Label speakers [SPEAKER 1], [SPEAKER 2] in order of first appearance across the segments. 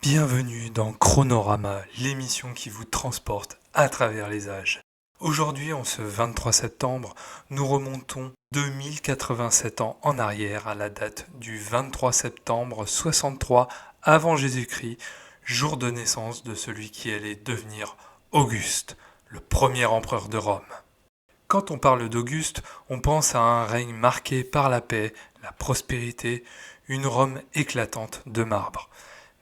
[SPEAKER 1] Bienvenue dans Chronorama, l'émission qui vous transporte à travers les âges. Aujourd'hui, en ce 23 septembre, nous remontons 2087 ans en arrière à la date du 23 septembre 63 avant Jésus-Christ, jour de naissance de celui qui allait devenir Auguste, le premier empereur de Rome. Quand on parle d'Auguste, on pense à un règne marqué par la paix, la prospérité, une Rome éclatante de marbre.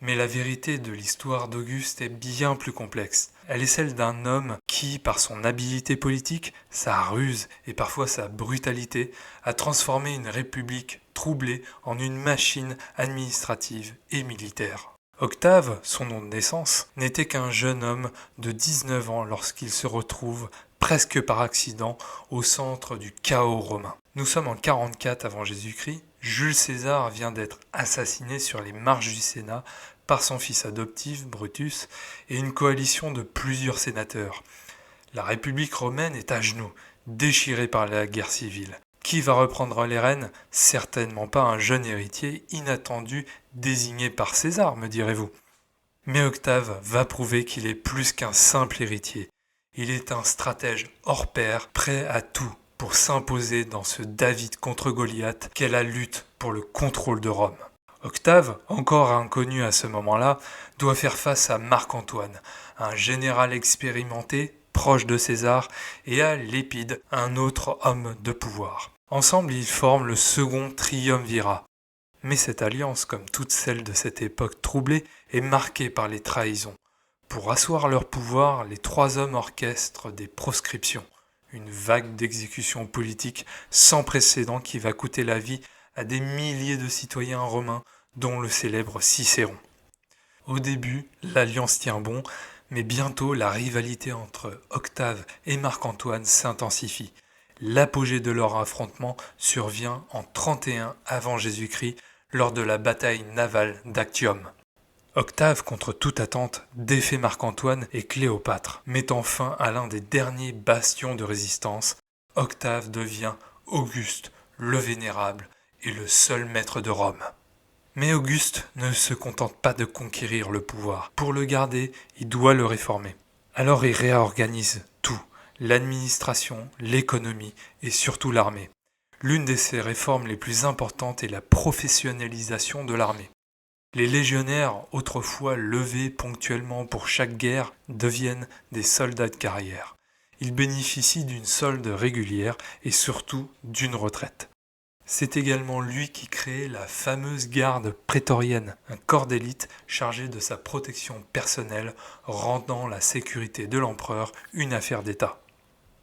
[SPEAKER 1] Mais la vérité de l'histoire d'Auguste est bien plus complexe. Elle est celle d'un homme qui, par son habileté politique, sa ruse et parfois sa brutalité, a transformé une république troublée en une machine administrative et militaire. Octave, son nom de naissance, n'était qu'un jeune homme de 19 ans lorsqu'il se retrouve, presque par accident, au centre du chaos romain. Nous sommes en 44 avant Jésus-Christ. Jules César vient d'être assassiné sur les marches du Sénat par son fils adoptif Brutus et une coalition de plusieurs sénateurs. La République romaine est à genoux, déchirée par la guerre civile. Qui va reprendre les rênes ? Certainement pas un jeune héritier inattendu désigné par César, me direz-vous. Mais Octave va prouver qu'il est plus qu'un simple héritier. Il est un stratège hors pair, prêt à tout pour s'imposer dans ce David contre Goliath qu'est la lutte pour le contrôle de Rome. Octave, encore inconnu à ce moment-là, doit faire face à Marc-Antoine, un général expérimenté, proche de César, et à Lépide, un autre homme de pouvoir. Ensemble, ils forment le second triumvirat. Mais cette alliance, comme toutes celles de cette époque troublée, est marquée par les trahisons. Pour asseoir leur pouvoir, les trois hommes orchestrent des proscriptions, une vague d'exécutions politiques sans précédent qui va coûter la vie à des milliers de citoyens romains, dont le célèbre Cicéron. Au début, l'alliance tient bon, mais bientôt la rivalité entre Octave et Marc-Antoine s'intensifie. L'apogée de leur affrontement survient en 31 avant Jésus-Christ lors de la bataille navale d'Actium. Octave, contre toute attente, défait Marc-Antoine et Cléopâtre, mettant fin à l'un des derniers bastions de résistance. Octave devient Auguste, le Vénérable, et le seul maître de Rome. Mais Auguste ne se contente pas de conquérir le pouvoir. Pour le garder, il doit le réformer. Alors il réorganise tout, l'administration, l'économie et surtout l'armée. L'une de ses réformes les plus importantes est la professionnalisation de l'armée. Les légionnaires, autrefois levés ponctuellement pour chaque guerre, deviennent des soldats de carrière. Ils bénéficient d'une solde régulière et surtout d'une retraite. C'est également lui qui crée la fameuse garde prétorienne, un corps d'élite chargé de sa protection personnelle, rendant la sécurité de l'empereur une affaire d'État.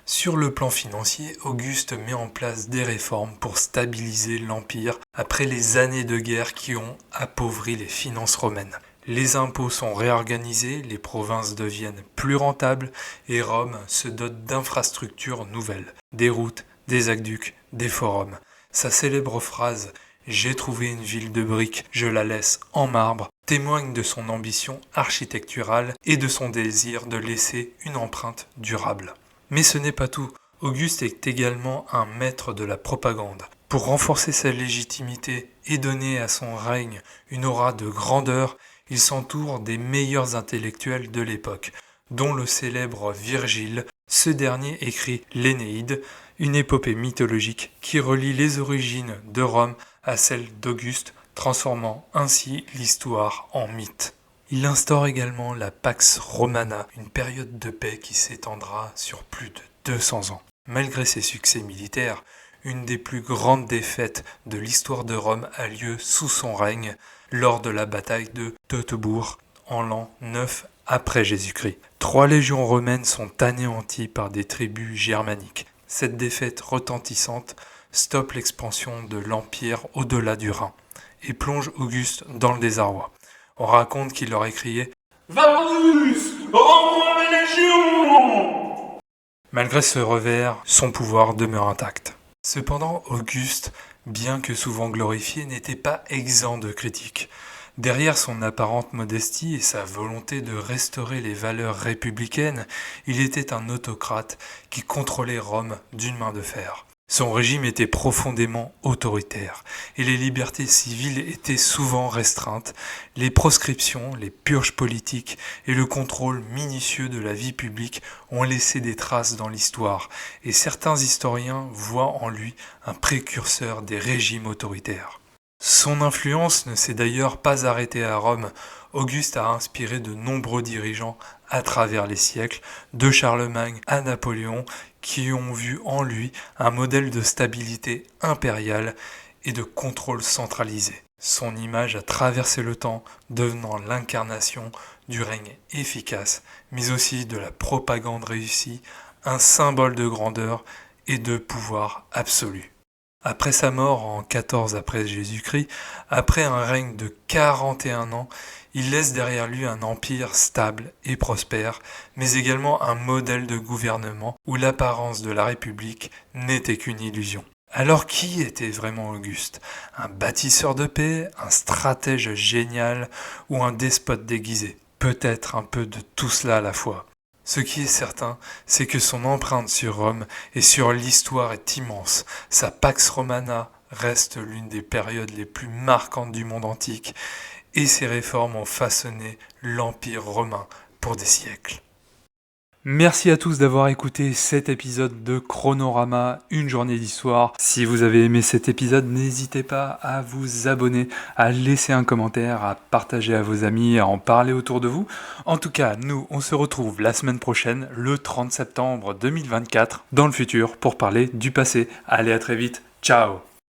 [SPEAKER 1] Sur le plan financier, Auguste met en place des réformes pour stabiliser l'Empire après les années de guerre qui ont appauvri les finances romaines. Les impôts sont réorganisés, les provinces deviennent plus rentables et Rome se dote d'infrastructures nouvelles, des routes, des aqueducs, des forums. Sa célèbre phrase « J'ai trouvé une ville de briques, je la laisse en marbre » témoigne de son ambition architecturale et de son désir de laisser une empreinte durable. Mais ce n'est pas tout. Auguste est également un maître de la propagande. Pour renforcer sa légitimité et donner à son règne une aura de grandeur, il s'entoure des meilleurs intellectuels de l'époque, dont le célèbre Virgile. Ce dernier écrit l'Énéide, une épopée mythologique qui relie les origines de Rome à celles d'Auguste, transformant ainsi l'histoire en mythe. Il instaure également la Pax Romana, une période de paix qui s'étendra sur plus de 200 ans. Malgré ses succès militaires, une des plus grandes défaites de l'histoire de Rome a lieu sous son règne, lors de la bataille de Teutobourg, en l'an 9 après Jésus-Christ. 3 légions romaines sont anéanties par des tribus germaniques. Cette défaite retentissante stoppe l'expansion de l'Empire au-delà du Rhin et plonge Auguste dans le désarroi. On raconte qu'il aurait crié « Varus, rends-moi mes légions !» Malgré ce revers, son pouvoir demeure intact. Cependant, Auguste, bien que souvent glorifié, n'était pas exempt de critiques. Derrière son apparente modestie et sa volonté de restaurer les valeurs républicaines, il était un autocrate qui contrôlait Rome d'une main de fer. Son régime était profondément autoritaire et les libertés civiles étaient souvent restreintes. Les proscriptions, les purges politiques et le contrôle minutieux de la vie publique ont laissé des traces dans l'histoire et certains historiens voient en lui un précurseur des régimes autoritaires. Son influence ne s'est d'ailleurs pas arrêtée à Rome. Auguste a inspiré de nombreux dirigeants à travers les siècles, de Charlemagne à Napoléon, qui ont vu en lui un modèle de stabilité impériale et de contrôle centralisé. Son image a traversé le temps, devenant l'incarnation du règne efficace, mais aussi de la propagande réussie, un symbole de grandeur et de pouvoir absolu. Après sa mort en 14 après Jésus-Christ, après un règne de 41 ans, il laisse derrière lui un empire stable et prospère, mais également un modèle de gouvernement où l'apparence de la République n'était qu'une illusion. Alors qui était vraiment Auguste? Un bâtisseur de paix, un stratège génial ou un despote déguisé? Peut-être un peu de tout cela à la fois. Ce qui est certain, c'est que son empreinte sur Rome et sur l'histoire est immense. Sa Pax Romana reste l'une des périodes les plus marquantes du monde antique et ses réformes ont façonné l'Empire romain pour des siècles. Merci à tous d'avoir écouté cet épisode de Chronorama, une journée d'histoire. Si vous avez aimé cet épisode, n'hésitez pas à vous abonner, à laisser un commentaire, à partager à vos amis, à en parler autour de vous. En tout cas, nous, on se retrouve la semaine prochaine, le 30 septembre 2024, dans le futur, pour parler du passé. Allez, à très vite. Ciao!